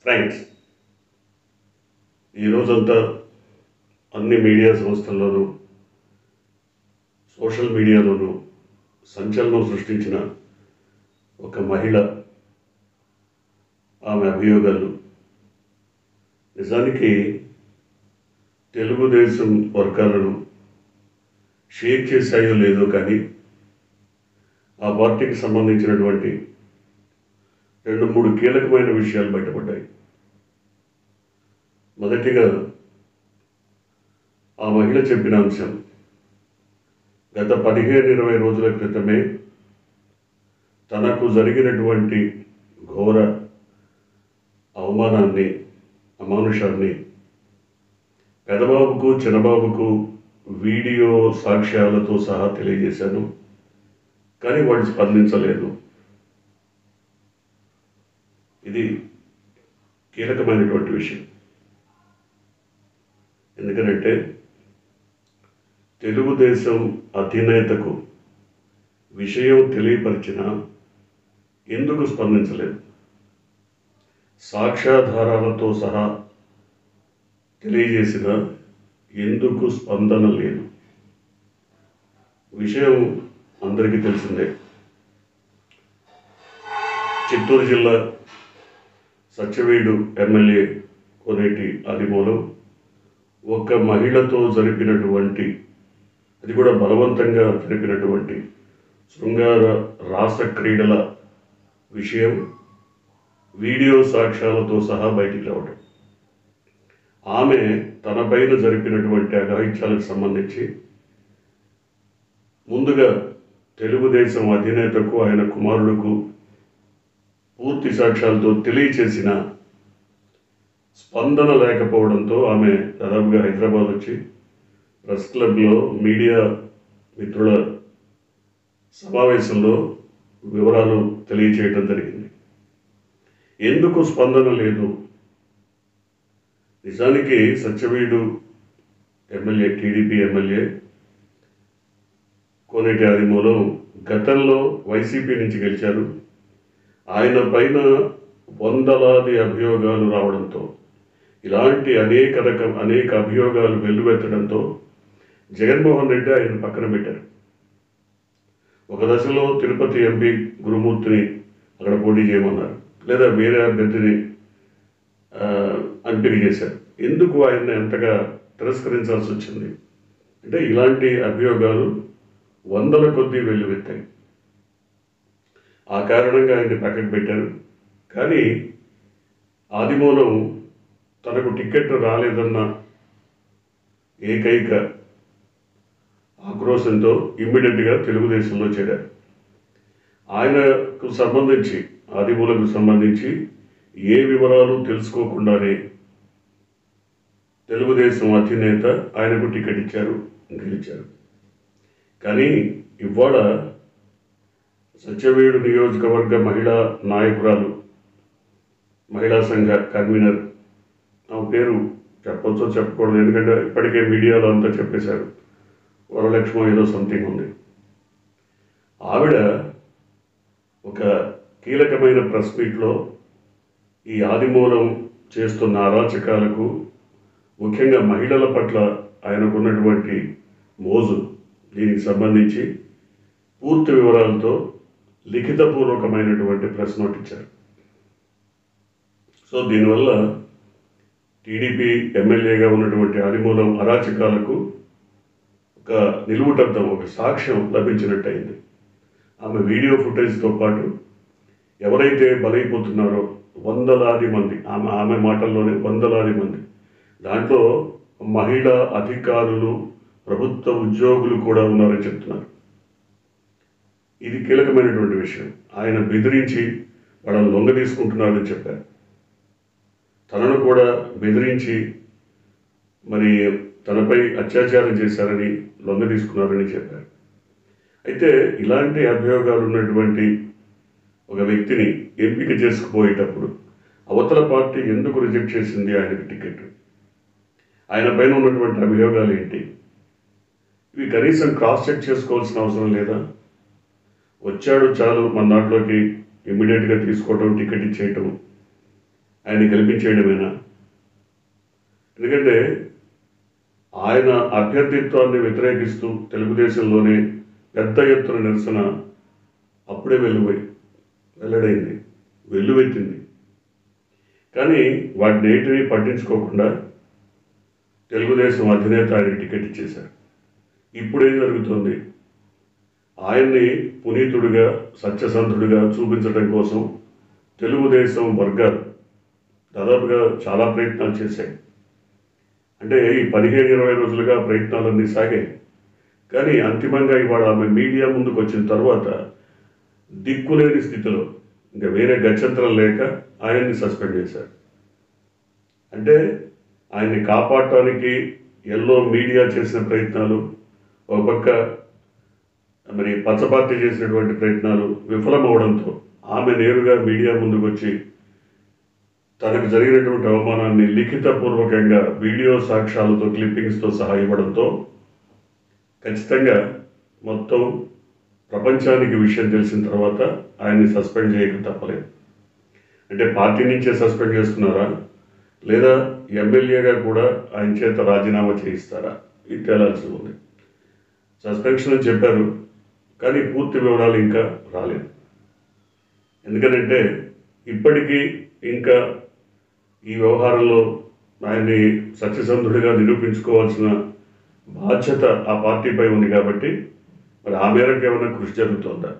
Friends, ఈ రోజంతా అన్ని మీడియా సంస్థల్లోనూ సోషల్ మీడియాలోనూ సంచలనం సృష్టించిన ఒక మహిళ, ఆమె అభియోగాలు నిజానికి తెలుగుదేశం వర్గాలను షేక్ చేశాయో లేదో కానీ ఆ పార్టీకి సంబంధించినటువంటి 2-3 కీలకమైన విషయాలు బయటపడ్డాయి. మొదటిగా ఆ మహిళ చెప్పిన అంశం, గత 15-20 రోజుల క్రితమే తనకు జరిగినటువంటి ఘోర అవమానాన్ని, అమానుషాన్ని పెదబాబుకు చిన్నబాబుకు వీడియో సాక్ష్యాలతో సహా తెలియజేశాను, కానీ వాళ్ళు స్పందించలేదు. ఇది కీలకమైనటువంటి విషయం. ఎందుకంటే తెలుగుదేశం అధినేతకు విషయం తెలియపరిచినా ఎందుకు స్పందించలేదు? సాక్ష్యాధారాలతో సహా తెలియజేసిన ఎందుకు స్పందన లేదు? విషయం అందరికీ తెలిసిందే. చిత్తూరు జిల్లా సత్యవేడు ఎమ్మెల్యే కోనేటి ఆదిమూలం ఒక మహిళతో జరిపినటువంటి, అది కూడా బలవంతంగా జరిపినటువంటి శృంగార రాస క్రీడల విషయం వీడియో సాక్ష్యాలతో సహా బయటికి రావడం, ఆమె తనపైన జరిపినటువంటి అఘాయిత్యాలకు సంబంధించి ముందుగా తెలుగుదేశం అధినేతకు, ఆయన కుమారుడుకు పూర్తి సాక్ష్యాలతో తెలియచేసిన స్పందన లేకపోవడంతో ఆమె దాదాపుగా హైదరాబాద్ వచ్చి ప్రెస్ క్లబ్లో మీడియా మిత్రుల సమావేశంలో వివరాలు తెలియచేయడం జరిగింది. ఎందుకు స్పందన లేదు? నిజానికి సత్యవేడు ఎమ్మెల్యే, టీడీపీ ఎమ్మెల్యే కోనేటి ఆదిమూలం గతంలో వైసీపీ నుంచి గెలిచారు. ఆయన పైన వందలాది అభియోగాలు రావడంతో, ఇలాంటి అనేక అభియోగాలు వెల్లువెత్తడంతో జగన్మోహన్ రెడ్డి ఆయన పక్కన పెట్టారు. ఒక దశలో తిరుపతి ఎంపీ గురుమూర్తిని అక్కడ పోటీ చేయమన్నారు, లేదా వేరే అభ్యర్థిని ఎంపిక చేశారు. ఎందుకు ఆయన్ని ఎంతగా తిరస్కరించాల్సి వచ్చింది అంటే ఇలాంటి అభియోగాలు వందల కొద్దీ వెల్లువెత్తాయి. ఆ కారణంగా ఆయన్ని పక్కకు పెట్టారు. కానీ ఆదిమూలం తనకు టికెట్ రాలేదన్న ఏకైక ఆక్రోశంతో ఇమ్మీడియట్గా తెలుగుదేశంలో చేరారు. ఆయనకు సంబంధించి, ఆదిమూలకు సంబంధించి ఏ వివరాలు తెలుసుకోకుండానే తెలుగుదేశం అధినేత ఆయనకు టికెట్ ఇచ్చారు, గెలిచారు. కానీ ఇవాళ సత్యవేడు నియోజకవర్గ మహిళా నాయకురాలు, మహిళా సంఘ కన్వీనర్, ఆ పేరు చెప్పొచ్చో చెప్పకూడదు, ఎందుకంటే ఇప్పటికే మీడియాలో అంతా చెప్పేశారు, వరలక్ష్మి ఏదో సంథింగ్ ఉంది. ఆవిడ ఒక కీలకమైన ప్రెస్ మీట్లో ఈ ఆదిమూలం చేస్తున్న అరాచకాలకు, ముఖ్యంగా మహిళల పట్ల ఆయనకున్నటువంటి మోజు, దీనికి సంబంధించి పూర్తి వివరాలతో లిఖితపూర్వకమైనటువంటి ప్రెస్ నోట్ ఇచ్చారు. సో దీనివల్ల టీడీపీ ఎమ్మెల్యేగా ఉన్నటువంటి ఆదిమూలం అరాచకాలకు ఒక నిలువుటద్దం, ఒక సాక్ష్యం లభించినట్టయింది. ఆమె వీడియో ఫుటేజ్తో పాటు ఎవరైతే బలైపోతున్నారో వందలాది మంది, ఆమె మాటల్లోనే వందలాది మంది, దాంట్లో మహిళా అధికారులు, ప్రభుత్వ ఉద్యోగులు కూడా ఉన్నారని చెప్తున్నారు. ఇది కీలకమైనటువంటి విషయం. ఆయన బెదిరించి వాళ్ళని లొంగ తీసుకుంటున్నారని చెప్పారు. తనను కూడా బెదిరించి మరి తనపై అత్యాచారం చేశారని, లొంగ తీసుకున్నారని చెప్పారు. అయితే ఇలాంటి అభియోగాలు ఉన్నటువంటి ఒక వ్యక్తిని ఎంపిక చేసుకుపోయేటప్పుడు అవతల పార్టీ ఎందుకు రిజెక్ట్ చేసింది ఆయనకి టికెట్, ఆయన పైన ఉన్నటువంటి అభియోగాలు ఏంటి, ఇవి కనీసం క్రాస్ చెక్ చేసుకోవాల్సిన అవసరం లేదా? వచ్చాడు చాలు మన దాంట్లోకి ఇమ్మీడియట్గా తీసుకోవటం, టికెట్ ఇచ్చేయటం, ఆయన్ని గెలిపించేయడమేనా? ఎందుకంటే ఆయన అభ్యర్థిత్వాన్ని వ్యతిరేకిస్తూ తెలుగుదేశంలోనే పెద్ద ఎత్తున నిరసన అప్పుడే వెల్లడైంది, వెల్లువెత్తింది. కానీ వాటిని ఏంటిని పట్టించుకోకుండా తెలుగుదేశం అధినేత ఆయనకి టికెట్ ఇచ్చేశారు. ఇప్పుడేం జరుగుతుంది? ఆయన్ని పునీతుడిగా, సత్యసంధుడిగా చూపించడం కోసం తెలుగుదేశం వర్గాలు దాదాపుగా చాలా ప్రయత్నాలు చేశాయి. అంటే ఈ 15-20 రోజులుగా ప్రయత్నాలన్నీ సాగాయి. కానీ అంతిమంగా ఇవాళ ఆమె మీడియా ముందుకు వచ్చిన తర్వాత దిక్కులేని స్థితిలో, ఇంకా వేరే గత్యంతరం లేక ఆయన్ని సస్పెండ్ చేశారు. అంటే ఆయన్ని కాపాడటానికి ఎల్లో మీడియా చేసిన ప్రయత్నాలు, ఒక పక్క మరి పచ్చపార్టీ చేసినటువంటి ప్రయత్నాలు విఫలమవడంతో ఆమె నేరుగా మీడియా ముందుకు వచ్చి తనకు జరిగినటువంటి అవమానాన్ని లిఖితపూర్వకంగా వీడియో సాక్ష్యాలతో, క్లిప్పింగ్స్తో సహా ఇవ్వడంతో ఖచ్చితంగా మొత్తం ప్రపంచానికి విషయం తెలిసిన తర్వాత ఆయన్ని సస్పెండ్ చేయక తప్పలేదు. అంటే పార్టీ నుంచే సస్పెండ్ చేస్తున్నారా, లేదా ఎమ్మెల్యేగా కూడా ఆయన చేత రాజీనామా చేయిస్తారా, ఇది తేలాల్సి ఉంది. సస్పెన్షన్ అని చెప్పారు, కానీ పూర్తి వివరాలు ఇంకా రాలేదు. ఎందుకంటే ఇప్పటికీ ఇంకా ఈ వ్యవహారంలో ఆయన్ని సత్యసంధుడిగా నిరూపించుకోవాల్సిన బాధ్యత ఆ పార్టీపై ఉంది. కాబట్టి మరి ఆ మేరకు ఏమైనా కృషి జరుగుతుందా?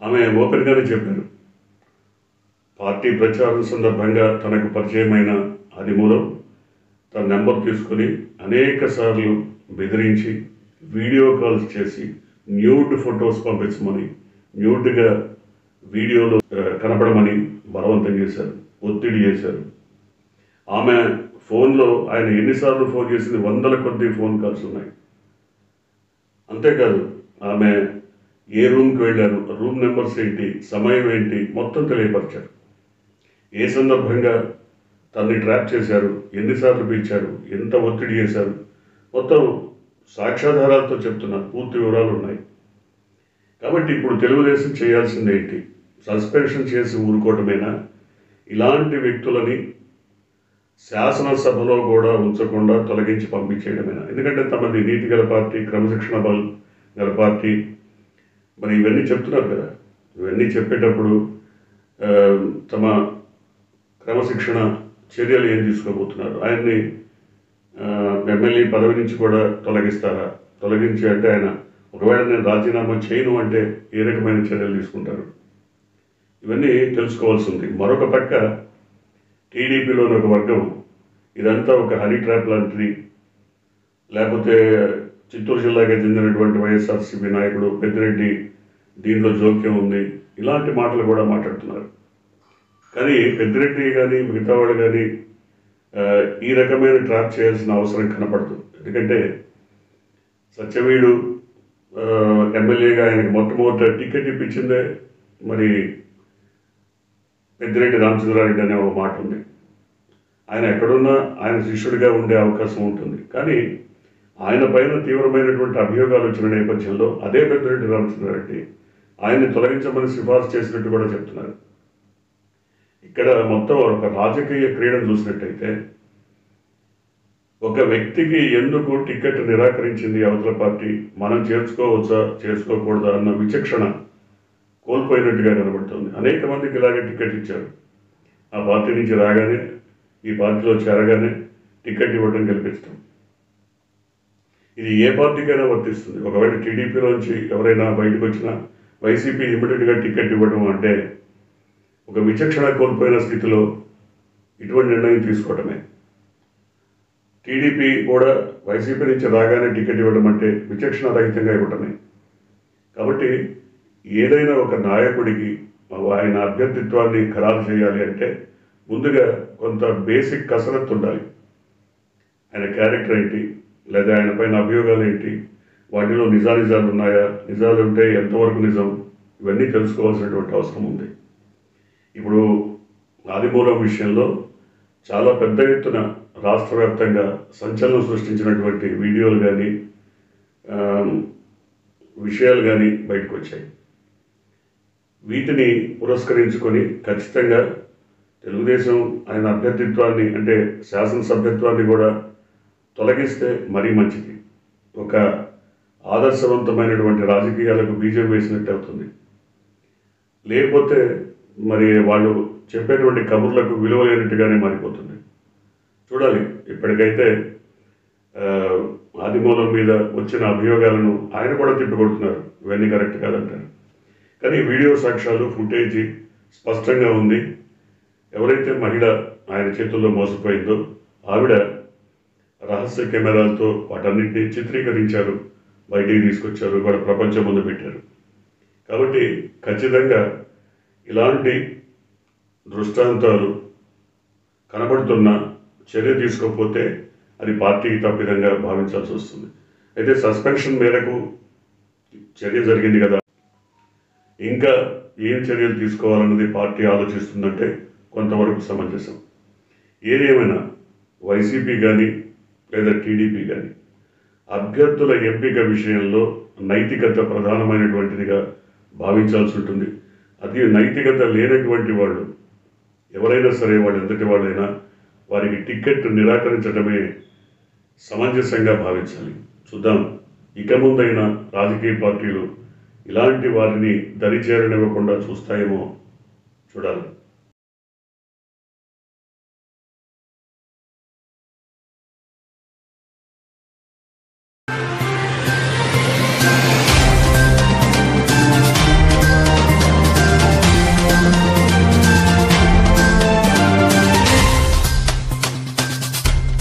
ఆమె ఓపెన్గానే చెప్పారు, పార్టీ ప్రచారం సందర్భంగా తనకు పరిచయమైన ఆదిమూలం తన నెంబర్ తీసుకొని అనేక సార్లు బెదిరించి వీడియో కాల్స్ చేసి న్యూడ్ ఫొటోస్ పంపించమని, న్యూడ్గా వీడియోలో కనపడమని బలవంతం చేశారు, ఒత్తిడి చేశారు. ఆమె ఫోన్లో ఆయన ఎన్నిసార్లు ఫోన్ చేసింది, వందల కొద్ది ఫోన్ కాల్స్ ఉన్నాయి. అంతేకాదు ఆమె ఏ రూమ్కి వెళ్ళారు, రూమ్ నెంబర్స్ ఏంటి, సమయం ఏంటి, మొత్తం తెలియపరిచారు. ఏ సందర్భంగా తనని ట్రాప్ చేశారు, ఎన్నిసార్లు పిలిచారు, ఎంత ఒత్తిడి చేశారు, మొత్తం సాక్ష్యాధారాలతో చెప్తున్నారు, పూర్తి వివరాలు ఉన్నాయి. కాబట్టి ఇప్పుడు తెలుగుదేశం చేయాల్సింది ఏంటి? సస్పెన్షన్ చేసి ఊరుకోవటమేనా? ఇలాంటి వ్యక్తులని శాసనసభలో కూడా ఉంచకుండా తొలగించి పంపించేయడమేనా? ఎందుకంటే తమది నీతి గల పార్టీ, క్రమశిక్షణ బల్ గల పార్టీ, మరి ఇవన్నీ చెప్తున్నారు కదా. ఇవన్నీ చెప్పేటప్పుడు తమ క్రమశిక్షణ చర్యలు ఏం తీసుకోబోతున్నారు? ఆయన్ని ఎమ్మెల్యే పదవి నుంచి కూడా తొలగిస్తారా? తొలగించి అంటే ఆయన ఒకవేళ నేను రాజీనామా చేయను అంటే ఏ రకమైన చర్యలు తీసుకుంటారు? ఇవన్నీ తెలుసుకోవాల్సి ఉంది. మరొక పక్క టీడీపీలోని ఒక వర్గం ఇదంతా ఒక హనీ ట్రాప్ లాంటిది, లేకపోతే చిత్తూరు జిల్లాకి చెందినటువంటి వైఎస్ఆర్సీపీ నాయకుడు పెద్దిరెడ్డి దీంట్లో జోక్యం ఉంది, ఇలాంటి మాటలు కూడా మాట్లాడుతున్నారు. కానీ పెద్దిరెడ్డి కానీ మిగతా వాళ్ళు కానీ ఈ రకమైన ట్రాప్ చేయాల్సిన అవసరం కనపడదు. ఎందుకంటే సత్యవీడు ఎమ్మెల్యేగా ఆయనకి మొట్టమొదటి టికెట్ ఇప్పించిందే మరి పెద్దిరెడ్డి రామచంద్రారెడ్డి అనే ఒక మాట ఉంది. ఆయన ఎక్కడున్నా ఆయన శిష్యుడిగా ఉండే అవకాశం ఉంటుంది. కానీ ఆయన పైన తీవ్రమైనటువంటి అభియోగాలు వచ్చిన నేపథ్యంలో అదే పెద్దిరెడ్డి రామచంద్రారెడ్డి ఆయన్ని తొలగించమని సిఫార్సు చేసినట్టు కూడా చెప్తున్నారు. ఇక్కడ మొత్తం ఒక రాజకీయ క్రీడను చూసినట్టయితే ఒక వ్యక్తికి ఎందుకు టికెట్ నిరాకరించింది అవతల పార్టీ, మనం చేర్చుకోవచ్చా చేసుకోకూడదా అన్న విచక్షణ కోల్పోయినట్టుగా కనబడుతుంది. అనేక మందికి ఇలాగే టికెట్ ఇచ్చారు. ఆ పార్టీ నుంచి రాగానే, ఈ పార్టీలో చేరగానే టికెట్ ఇవ్వడం గెలిపించడం, ఇది ఏ పార్టీకైనా వర్తిస్తుంది. ఒకవేళ టీడీపీలోంచి ఎవరైనా బయటకు వచ్చినా వైసీపీ ఇమ్మీడియట్గా టికెట్ ఇవ్వడం అంటే ఒక విచక్షణ కోల్పోయిన స్థితిలో ఇటువంటి నిర్ణయం తీసుకోవటమే. టీడీపీ కూడా వైసీపీ నుంచి రాగానే టికెట్ ఇవ్వడం అంటే విచక్షణ రహితంగా ఇవ్వటమే. కాబట్టి ఏదైనా ఒక నాయకుడికి ఆయన అభ్యర్థిత్వాన్ని ఖరారు చేయాలి అంటే ముందుగా కొంత బేసిక్ కసరత్తు ఉండాలి. ఆయన క్యారెక్టర్ ఏంటి, లేదా ఆయన పైన అభియోగాలు ఏంటి, వాటిలో నిజాలు ఉన్నాయా, నిజాలు ఉంటే ఎంతవరకు నిజం, ఇవన్నీ తెలుసుకోవాల్సినటువంటి అవసరం ఉంది. ఇప్పుడు ఆదిమూలం విషయంలో చాలా పెద్ద ఎత్తున రాష్ట్ర వ్యాప్తంగా సంచలనం సృష్టించినటువంటి వీడియోలు కానీ విషయాలు కానీ బయటకు వచ్చాయి. వీటిని పురస్కరించుకొని ఖచ్చితంగా తెలుగుదేశం ఆయన అభ్యర్థిత్వాన్ని అంటే శాసనసభ్యత్వాన్ని కూడా తొలగిస్తే మరీ మంచిది. ఒక ఆదర్శవంతమైనటువంటి రాజకీయాలకు బీజం వేసినట్టు అవుతుంది. లేకపోతే మరి వాళ్ళు చెప్పేటువంటి కబుర్లకు విలువ లేనట్టుగానే మారిపోతుంది. చూడాలి. ఇప్పటికైతే ఆదిమూలం మీద వచ్చిన అభియోగాలను ఆయన కూడా తిప్పికొడుతున్నారు, ఇవన్నీ కరెక్ట్ కాదంటారు. కానీ వీడియో సాక్ష్యాలు ఫుటేజీ స్పష్టంగా ఉంది. ఎవరైతే మహిళ ఆయన చేతుల్లో మోసపోయిందో ఆవిడ రహస్య కెమెరాలతో వాటన్నింటినీ చిత్రీకరించారు, బయటికి తీసుకొచ్చారు, కూడా ప్రపంచం ముందు పెట్టారు. కాబట్టి ఖచ్చితంగా ఇలాంటి దృష్టాంతాలు కనబడుతున్న చర్య తీసుకోకపోతే అది పార్టీకి తప్పిదంగా భావించాల్సి వస్తుంది. అయితే సస్పెన్షన్ మేరకు చర్య జరిగింది కదా, ఇంకా ఏం చర్యలు తీసుకోవాలన్నది పార్టీ ఆలోచిస్తుందంటే కొంతవరకు సమంజసం. ఏదేమైనా వైసీపీ కానీ లేదా టీడీపీ కానీ అభ్యర్థుల ఎంపిక విషయంలో నైతికత ప్రధానమైనటువంటిదిగా భావించాల్సి ఉంటుంది. అది నైతికత లేనటువంటి వాళ్ళు ఎవరైనా సరే, వాళ్ళు ఎంతటి వాళ్ళైనా వారికి టికెట్ నిరాకరించడమే సమంజసంగా భావించాలి. చూద్దాం, ఇక ముందైనా రాజకీయ పార్టీలు ఇలాంటి వారిని దరిచేరనివ్వకుండా చూస్తాయేమో చూడాలి.